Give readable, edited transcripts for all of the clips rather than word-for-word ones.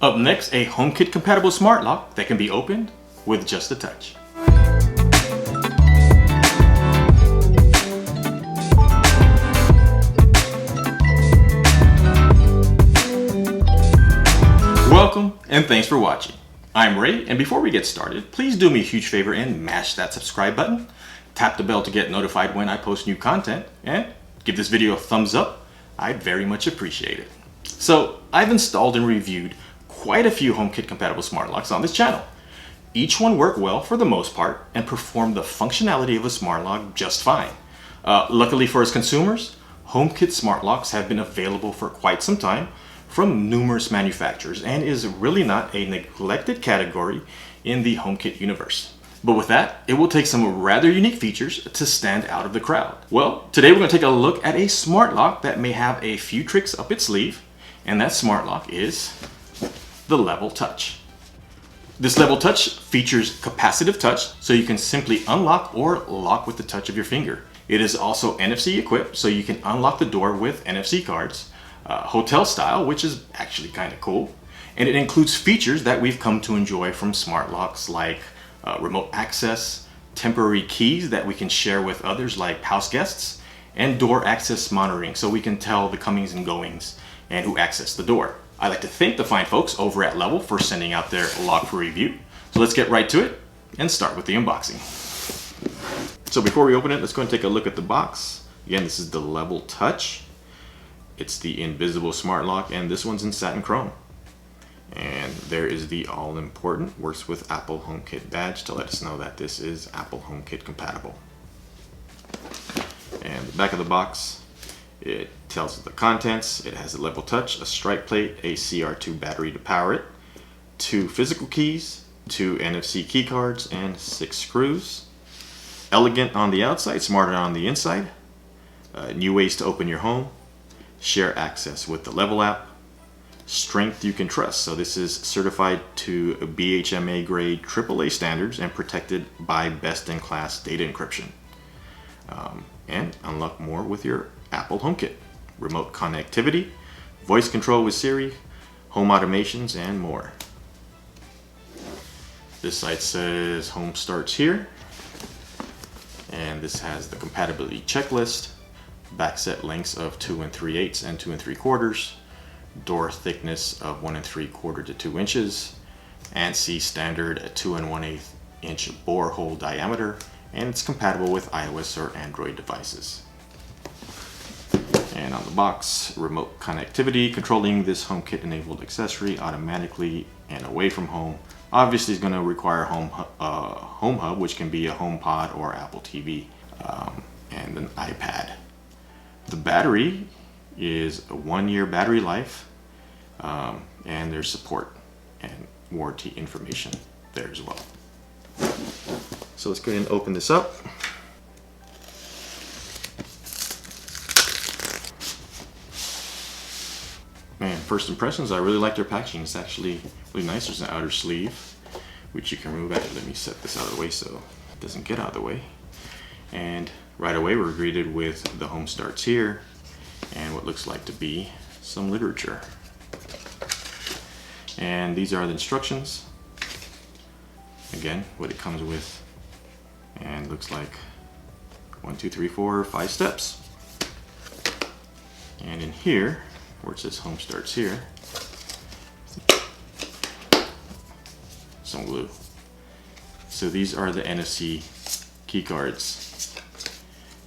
Up next, a HomeKit compatible smart lock that can be opened with just a touch. Welcome and thanks for watching. I'm Ray, and before we get started, please do me a huge favor and mash that subscribe button. Tap the bell to get notified when I post new content, and give this video a thumbs up. I'd very much appreciate it. So I've installed and reviewed quite a few HomeKit compatible smart locks on this channel. Each one worked well for the most part and performed the functionality of a smart lock just fine. Luckily for us consumers, HomeKit smart locks have been available for quite some time from numerous manufacturers and is really not a neglected category in the HomeKit universe. But with that, it will take some rather unique features to stand out of the crowd. Well, today we're going to take a look at a smart lock that may have a few tricks up its sleeve, and that smart lock is the Level Touch. This Level Touch features capacitive touch, so you can simply unlock or lock with the touch of your finger. It is also NFC equipped, so you can unlock the door with NFC cards, hotel style, which is actually kind of cool. And it includes features that we've come to enjoy from smart locks like remote access, temporary keys that we can share with others like house guests, and door access monitoring, so we can tell the comings and goings and who access the door. I'd like to thank the fine folks over at Level for sending out their lock for review. So let's get right to it and start with the unboxing. So before we open it, let's go and take a look at the box. Again, this is the Level Touch. It's the invisible smart lock, and this one's in satin chrome. And there is the all-important works with Apple HomeKit badge to let us know that this is Apple HomeKit compatible. And the back of the box, it tells us the contents. It has a Level Touch, a strike plate, a CR2 battery to power it, 2 physical keys, 2 NFC key cards, and 6 screws. Elegant on the outside, smarter on the inside. New ways to open your home. Share access with the Level app. Strength you can trust. So this is certified to BHMA grade AAA standards and protected by best-in-class data encryption. And unlock more with your Apple HomeKit. Remote connectivity, voice control with Siri, home automations, and more. This site says home starts here. And this has the compatibility checklist, backset lengths of 2 3/8 and 2 3/4, door thickness of 1 3/4 to 2 inches, ANSI standard 2 1/8 inch bore hole diameter, and it's compatible with iOS or Android devices. And on the box, remote connectivity, controlling this HomeKit enabled accessory automatically and away from home. Obviously, it's going to require home hub, which can be a HomePod or Apple TV, and an iPad. The battery is a 1-year battery life, and there's support and warranty information there as well. So let's go ahead and open this up. Man, first impressions, I really like their packaging. It's actually really nice. There's an outer sleeve, which you can remove. Let me set this out of the way so it doesn't get out of the way. And right away, we're greeted with the home starts here and what looks like to be some literature. And these are the instructions. Again, what it comes with, and looks like 1, 2, 3, 4, 5 steps. And in here, where it says home starts here, some glue. So these are the NFC key cards.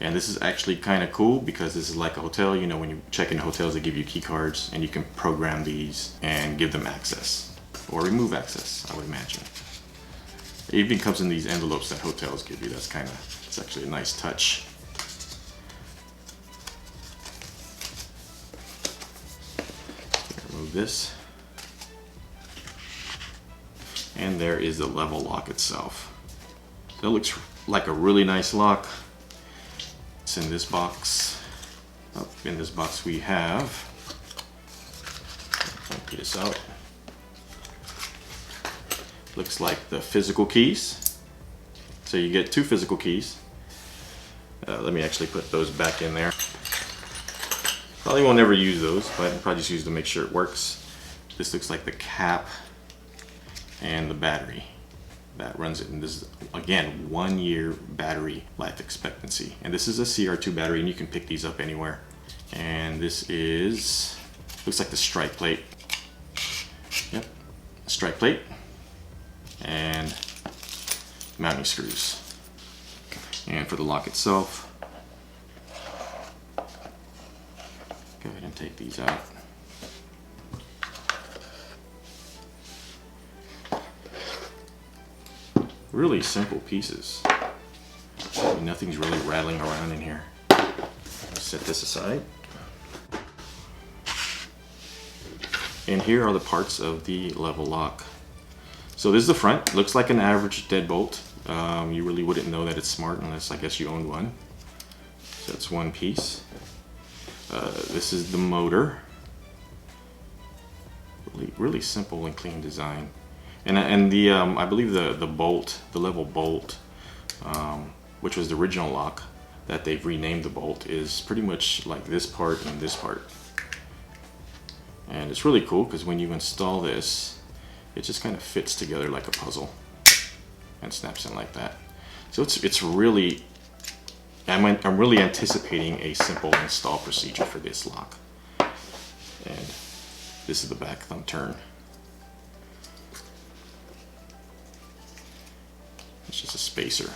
And this is actually kind of cool because this is like a hotel. You know, when you check in hotels, they give you key cards and you can program these and give them access or remove access, I would imagine. It even comes in these envelopes that hotels give you. It's actually a nice touch. Remove this. And there is the Level lock itself. So it looks like a really nice lock. It's in this box. Up in this box we have, I'll get this out. Looks like the physical keys. So you get 2 physical keys. Let me actually put those back in there. Probably won't ever use those, but I'll probably just use them to make sure it works. this looks like the cap and the battery that runs it. And this is, again, 1 year battery life expectancy. And this is a CR2 battery, and you can pick these up anywhere. And this is, looks like the strike plate. Yep, strike plate. And mounting screws. And for the lock itself, go ahead and take these out. Really simple pieces. I mean, nothing's really rattling around in here. Let's set this aside. And here are the parts of the level lock. So this is the front. Looks like an average deadbolt. You really wouldn't know that it's smart unless, I guess, you owned one. So that's one piece. This is the motor. Really simple and clean design. And the I believe the bolt, the level bolt, which was the original lock that they've renamed the bolt, is pretty much like this part and this part. And it's really cool because when you install this, it just kind of fits together like a puzzle and snaps in like that. So it's really, I'm really anticipating a simple install procedure for this lock. And this is the back thumb turn. It's just a spacer.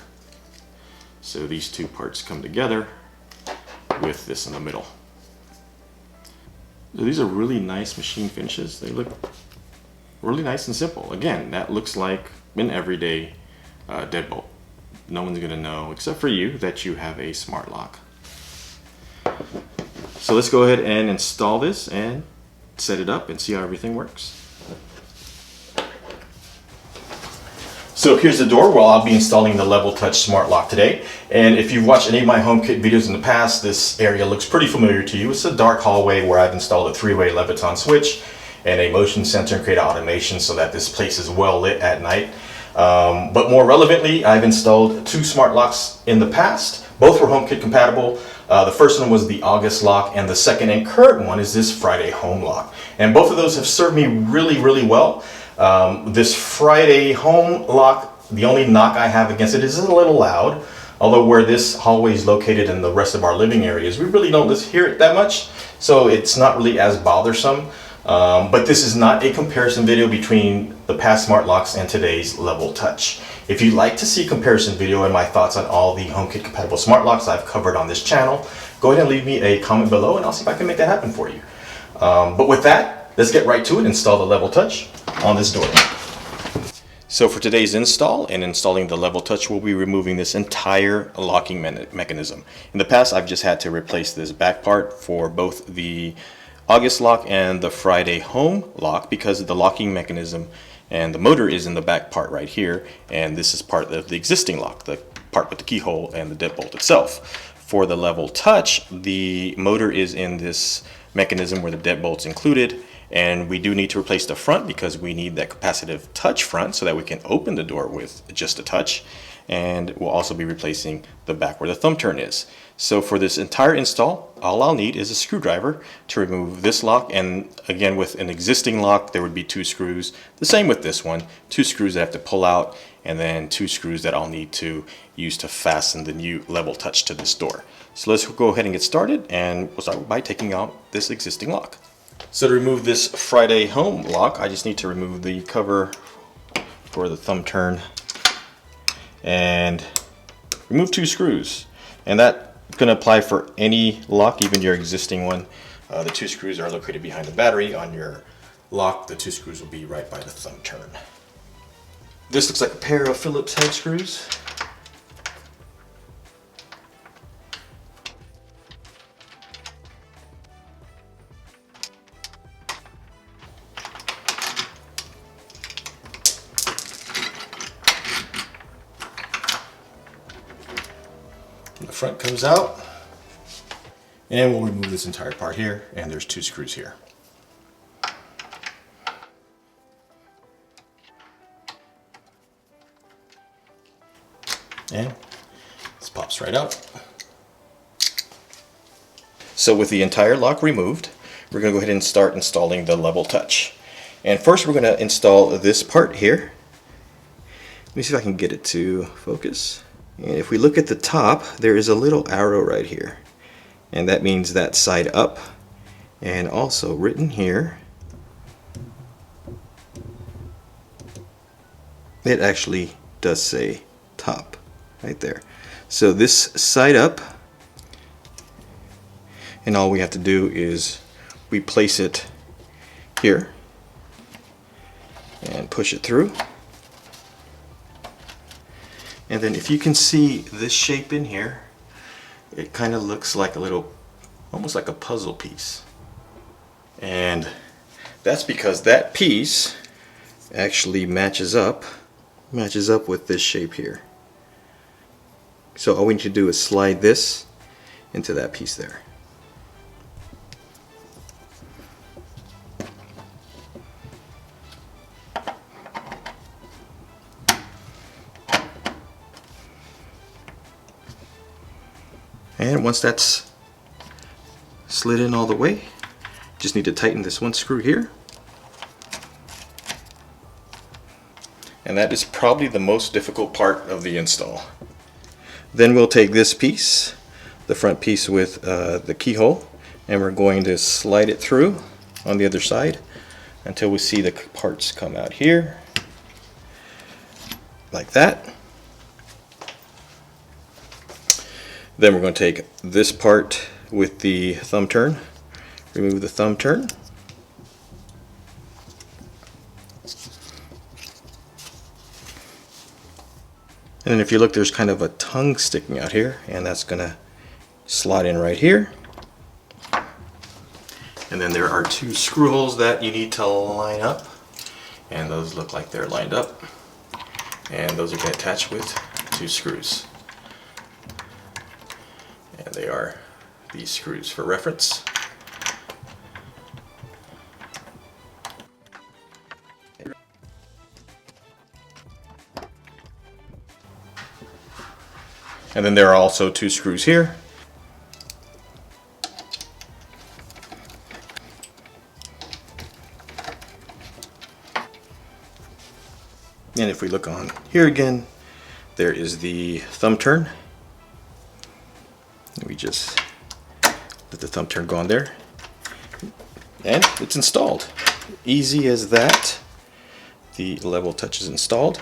So these two parts come together with this in the middle. So these are really nice machine finishes. They look really nice and simple. Again, that looks like an everyday deadbolt. No one's gonna know, except for you, that you have a smart lock. So let's go ahead and install this and set it up and see how everything works. So here's the door. Well, I'll be installing the Level Touch Smart Lock today. And if you've watched any of my HomeKit videos in the past, this area looks pretty familiar to you. It's a dark hallway where I've installed a 3-way Leviton switch and a motion sensor and create automation so that this place is well lit at night. But more relevantly, I've installed 2 smart locks in the past. Both were HomeKit compatible. The first one was the August lock, and the second and current one is this Friday Home lock. And both of those have served me really, really well. This Friday Home lock, the only knock I have against it is a little loud. Although where this hallway is located in the rest of our living areas, we really don't hear it that much. So it's not really as bothersome. But this is not a comparison video between the past smart locks and today's Level Touch. If you'd like to see a comparison video and my thoughts on all the HomeKit compatible smart locks I've covered on this channel, go ahead and leave me a comment below and I'll see if I can make that happen for you. But with that, let's get right to it. Install the Level Touch on this door. So for today's install and installing the Level Touch, we'll be removing this entire locking mechanism. In the past, I've just had to replace this back part for both the August lock and the Friday Home lock because the locking mechanism and the motor is in the back part right here, and this is part of the existing lock, the part with the keyhole and the deadbolt itself. For the Level Touch, the motor is in this mechanism where the deadbolt's included, and we do need to replace the front because we need that capacitive touch front so that we can open the door with just a touch. And we'll also be replacing the back where the thumb turn is. So for this entire install, all I'll need is a screwdriver to remove this lock. And again, with an existing lock, there would be 2 screws. The same with this one, 2 screws that I have to pull out, and then 2 screws that I'll need to use to fasten the new Level Touch to this door. So let's go ahead and get started, and we'll start by taking out this existing lock. So to remove this Friday Home lock, I just need to remove the cover for the thumb turn and remove 2 screws. And that's going to apply for any lock, even your existing one. The 2 screws are located behind the battery. On your lock, the 2 screws will be right by the thumb turn. This looks like a pair of Phillips head screws. The front comes out, and we'll remove this entire part here, and there's 2 screws here. And this pops right out. So with the entire lock removed, we're going to go ahead and start installing the Level Touch. And first we're going to install this part here. Let me see if I can get it to focus. And if we look at the top, there is a little arrow right here. And that means that side up. And also written here, it actually does say top right there. So this side up, and all we have to do is we place it here and push it through. And then if you can see this shape in here, it kind of looks like a little, almost like a puzzle piece. And that's because that piece actually matches up with this shape here. So all we need to do is slide this into that piece there. And once that's slid in all the way, just need to tighten this one screw here. And that is probably the most difficult part of the install. Then we'll take this piece, the front piece with the keyhole, and we're going to slide it through on the other side until we see the parts come out here, like that. Then we're going to take this part with the thumb turn, remove the thumb turn, and then if you look, there's kind of a tongue sticking out here, and that's going to slot in right here. And then there are two screw holes that you need to line up, and those look like they're lined up, and those are going to attach with two screws. And they are these screws for reference. And then there are also two screws here. And if we look on here again, there is the thumb turn. We just let the thumb turn go on there, and it's installed. Easy as that. The level touch is installed.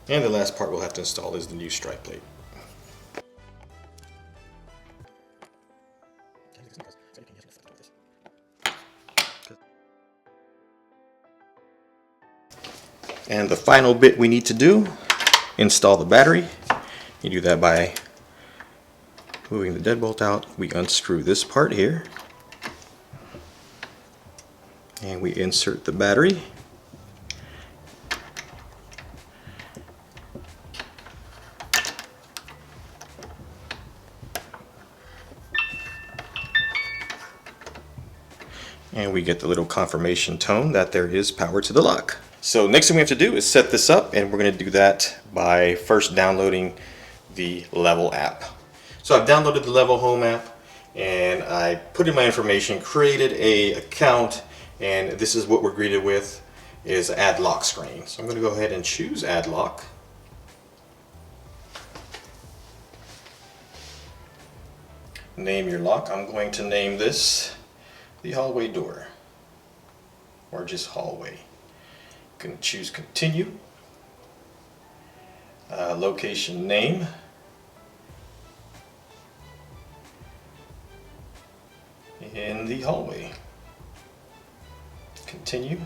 And the last part we'll have to install is the new strike plate. And the final bit we need to do, install the battery. You do that by moving the deadbolt out. We unscrew this part here, and we insert the battery. And we get the little confirmation tone that there is power to the lock. So next thing we have to do is set this up, and we're going to do that by first downloading the Level app. So I've downloaded the Level Home app, and I put in my information, created an account, and this is what we're greeted with, is add lock screen. So I'm going to go ahead and choose add lock. Name your lock. I'm going to name this the hallway door, or just hallway. Can choose continue, location name, in the hallway, continue,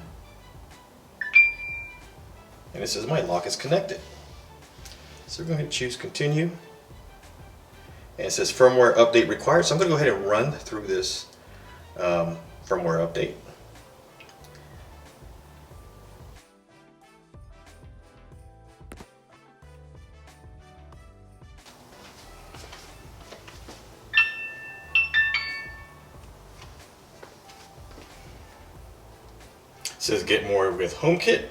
and it says my lock is connected. So we're going to choose continue, and it says firmware update required, so I'm going to go ahead and run through this firmware update. It says get more with HomeKit.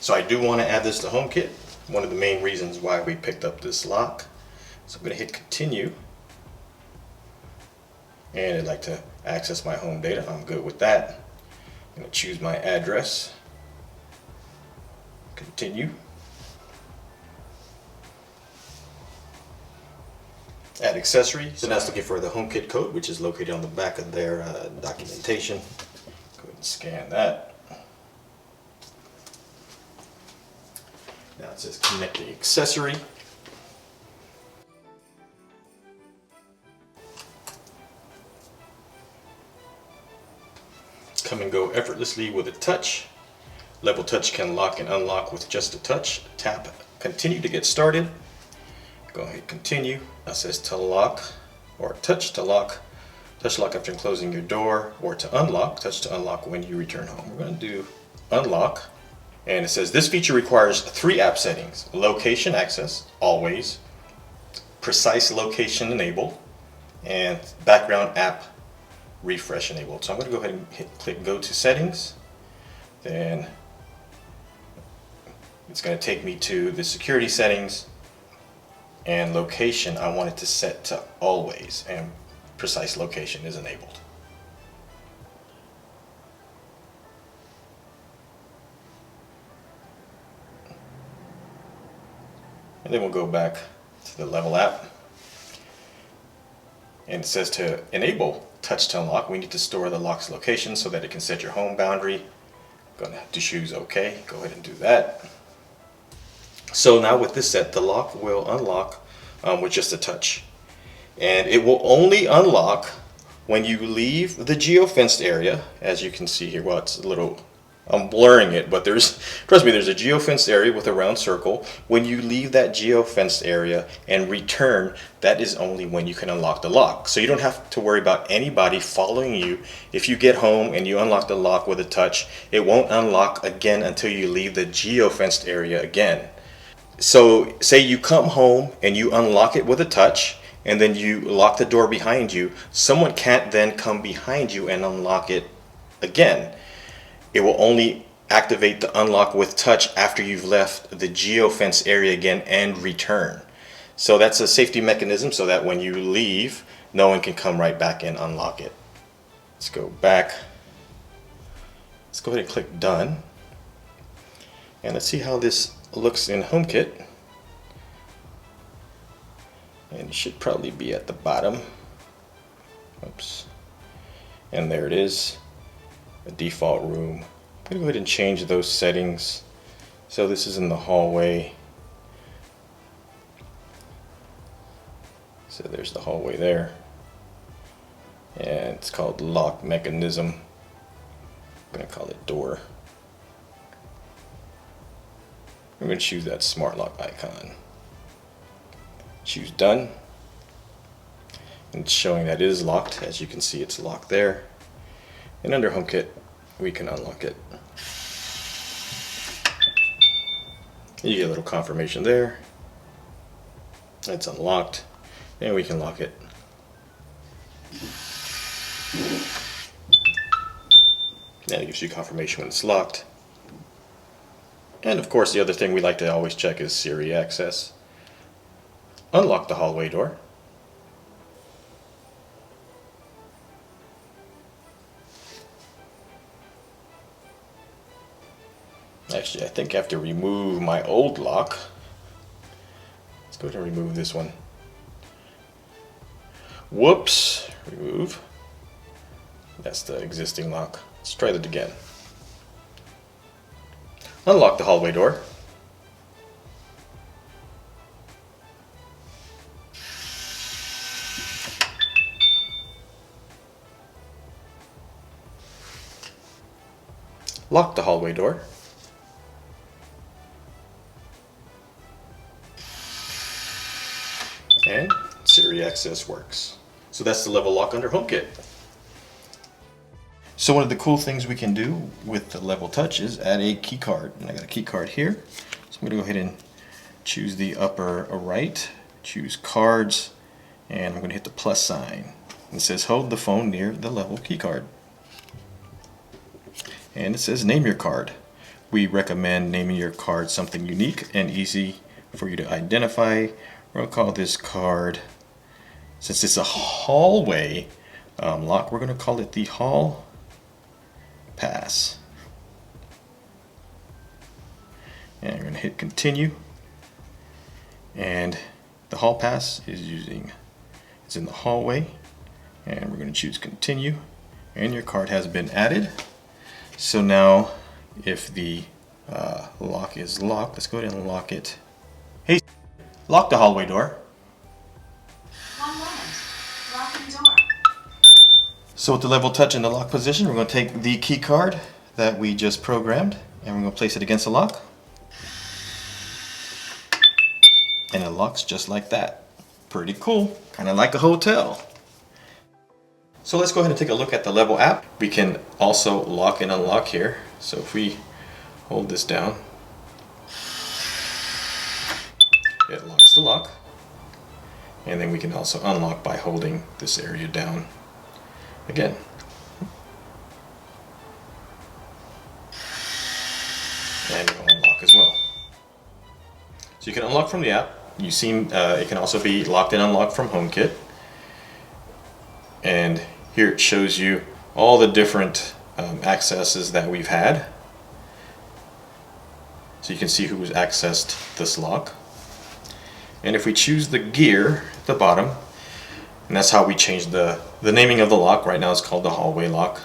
So I do want to add this to HomeKit. One of the main reasons why we picked up this lock. So I'm going to hit continue. and I'd like to access my home data, I'm good with that. I'm going to choose my address, continue, add accessory. So now it's looking for the HomeKit code, which is located on the back of their documentation. Go ahead and scan that. Now it says connect the accessory. Come and go effortlessly with a touch. Level touch can lock and unlock with just a touch. Tap continue to get started. Go ahead, continue. Now it says to lock or touch to lock. Touch lock after closing your door, or to unlock. Touch to unlock when you return home. We're going to do unlock. And it says this feature requires 3 app settings: location access, always, precise location enabled, and background app refresh enabled. So I'm going to go ahead and click go to settings. Then it's going to take me to the security settings, and location I want it to set to always, and precise location is enabled. And then we'll go back to the level app, and it says to enable touch to unlock, we need to store the lock's location so that it can set your home boundary. I'm gonna have to choose OK. Go ahead and do that. So now with this set, the lock will unlock with just a touch, and it will only unlock when you leave the geofenced area. As you can see here, well, it's a little, I'm blurring it, but trust me, there's a geofenced area with a round circle. When you leave that geofenced area and return, that is only when you can unlock the lock. So you don't have to worry about anybody following you. If you get home and you unlock the lock with a touch, it won't unlock again until you leave the geofenced area again. So say you come home and you unlock it with a touch, and then you lock the door behind you, someone can't then come behind you and unlock it again. It will only activate the unlock with touch after you've left the geofence area again and return. So that's a safety mechanism so that when you leave, no one can come right back and unlock it. Let's go back. Let's go ahead and click done. And let's see how this looks in HomeKit. And it should probably be at the bottom. Oops. And there it is. A default room. I'm going to go ahead and change those settings. So this is in the hallway. So there's the hallway there. And it's called lock mechanism. I'm going to call it door. I'm going to choose that smart lock icon. Choose done. And it's showing that it is locked. As you can see, it's locked there. And under HomeKit, we can unlock it. You get a little confirmation there. It's unlocked, and we can lock it. And it gives you confirmation when it's locked. And of course, the other thing we like to always check is Siri access. Unlock the hallway door. Actually, I think I have to remove my old lock. Let's go ahead and remove this one. Whoops, remove. That's the existing lock. Let's try that again. Unlock the hallway door. Lock the hallway door. And Siri access works. So that's the level lock under HomeKit. So one of the cool things we can do with the level touch is add a key card. And I got a key card here. So I'm going to go ahead and choose the upper right, choose cards, and I'm going to hit the plus sign. It says hold the phone near the level key card. And it says name your card. We recommend naming your card something unique and easy for you to identify. We're going to call this card, since it's a hallway, lock. We're going to call it the Hall Pass. And we're going to hit continue. And the Hall Pass is in the hallway. And we're going to choose continue. And your card has been added. So now if the lock is locked, let's go ahead and lock it. Hey, lock the hallway door. One moment. Locking door. So with the level touch in the lock position, we're going to take the key card that we just programmed and we're going to place it against the lock. And it locks just like that. Pretty cool. Kind of like a hotel. So let's go ahead and take a look at the level app. We can also lock and unlock here. So if we hold this down, it locks the lock. And then we can also unlock by holding this area down again. And it will unlock as well. So you can unlock from the app. You've seen it can also be locked and unlocked from HomeKit. And here it shows you all the different accesses that we've had. So you can see who has accessed this lock. And if we choose the gear at the bottom, and that's how we change the naming of the lock. Right now it's called the hallway lock.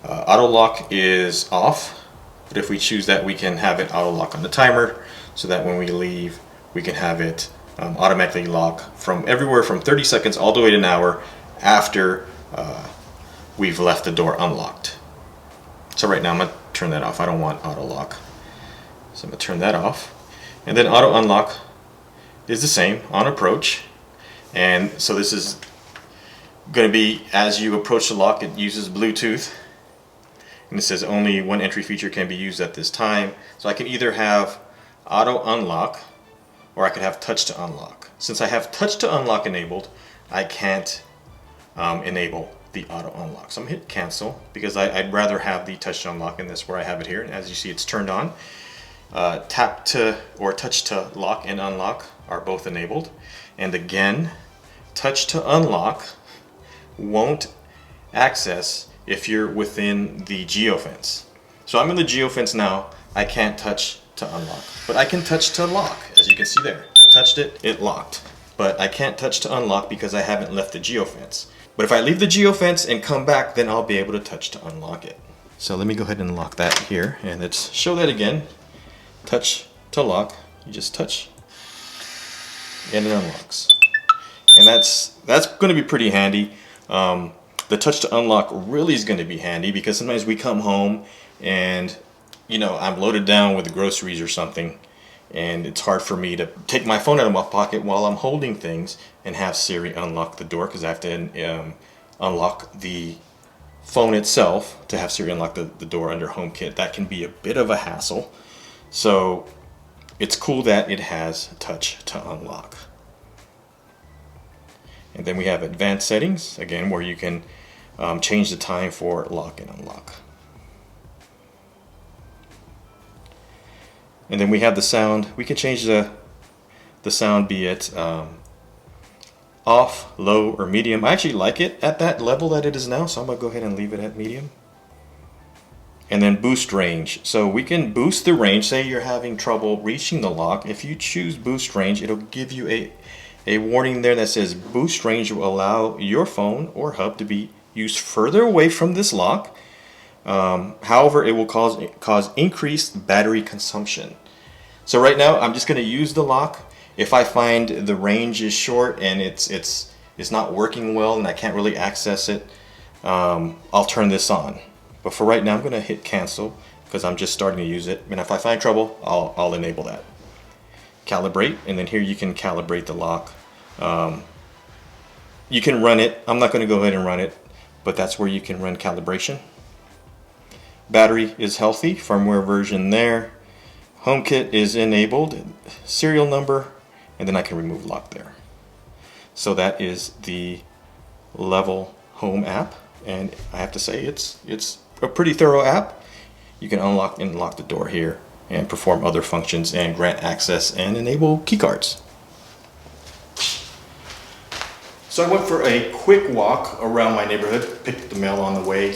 Auto lock is off, but if we choose that, we can have it auto lock on the timer so that when we leave, we can have it automatically lock from everywhere from 30 seconds all the way to an hour after we've left the door unlocked. So right now I'm going to turn that off. I don't want auto lock. So I'm going to turn that off. And then auto unlock is the same on approach. And so this is going to be as you approach the lock, it uses Bluetooth. And it says only one entry feature can be used at this time. So I can either have auto unlock or I could have touch to unlock. Since I have touch to unlock enabled, I can't enable the auto unlock. So I'm going to hit cancel because I'd rather have the touch to unlock in this where I have it here. And as you see, it's turned on. Tap to or touch to lock and unlock are both enabled. And again, touch to unlock won't access if you're within the geofence. So I'm in the geofence now. I can't touch to unlock, but I can touch to lock. As you can see there, I touched it, it locked. But I can't touch to unlock because I haven't left the geofence. But if I leave the geofence and come back, then I'll be able to touch to unlock it. So let me go ahead and lock that here, and let's show that again. Touch to lock, you just touch, and it unlocks. And that's going to be pretty handy. The touch to unlock really is going to be handy because sometimes we come home and I'm loaded down with groceries or something, and it's hard for me to take my phone out of my pocket while I'm holding things and have Siri unlock the door because I have to unlock the phone itself to have Siri unlock the door under HomeKit. That can be a bit of a hassle. So it's cool that it has touch to unlock. And then we have advanced settings, again, where you can change the time for lock and unlock. And then we have the sound. We can change the sound, be it off, low, or medium. I actually like it at that level that it is now, so I'm going to go ahead and leave it at medium. And then boost range. So we can boost the range. Say you're having trouble reaching the lock. If you choose boost range, it'll give you a warning there that says boost range will allow your phone or hub to be used further away from this lock. However, it will cause increased battery consumption. So right now, I'm just going to use the lock. If I find the range is short and it's not working well and I can't really access it, I'll turn this on. But for right now, I'm going to hit cancel because I'm just starting to use it. And if I find trouble, I'll enable that. Calibrate, and then here you can calibrate the lock. You can run it. I'm not going to go ahead and run it, but that's where you can run calibration. Battery is healthy, firmware version there. HomeKit is enabled, serial number, and then I can remove lock there. So that is the Level Home app, and I have to say it's a pretty thorough app. You can unlock and lock the door here and perform other functions and grant access and enable keycards. So So I went for a quick walk around my neighborhood, picked up the mail on the way,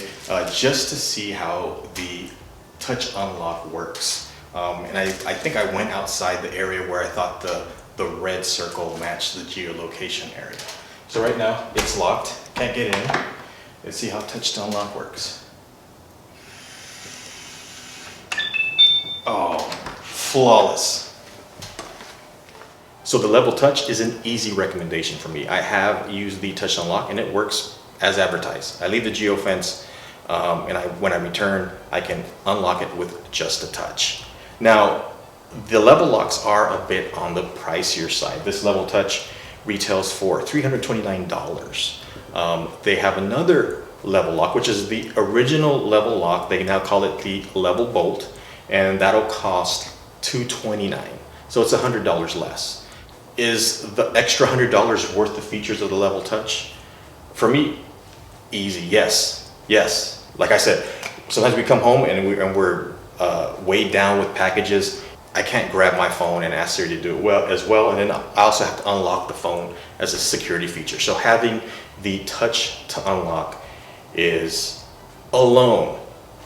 just to see how the touch unlock works. And I think I went outside the area where I thought the red circle matched the geolocation area. So right now it's locked, can't get in. Let's see how touch to unlock works. Oh, flawless. So the level touch is an easy recommendation for me. I have used the touch unlock and it works as advertised. I leave the geo fence and when I return, I can unlock it with just a touch. Now, the level locks are a bit on the pricier side. This level touch retails for $329. They have another level lock, which is the original level lock. They now call it the level bolt, and that'll cost $229. So it's $100 less. Is the extra $100 worth the features of the level touch? For me, easy, yes. Like I said, sometimes we come home and we're weighed down with packages. I can't grab my phone and ask Siri to do it as well, and then I also have to unlock the phone as a security feature. So having the touch to unlock is alone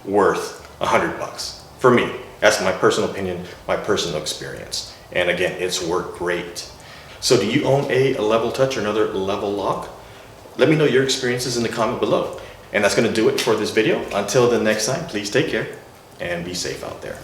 worth $100 for me. That's my personal opinion, my personal experience. And again, it's worked great. So do you own a level touch or another level lock? Let me know your experiences in the comment below. And that's going to do it for this video. Until the next time, please take care and be safe out there.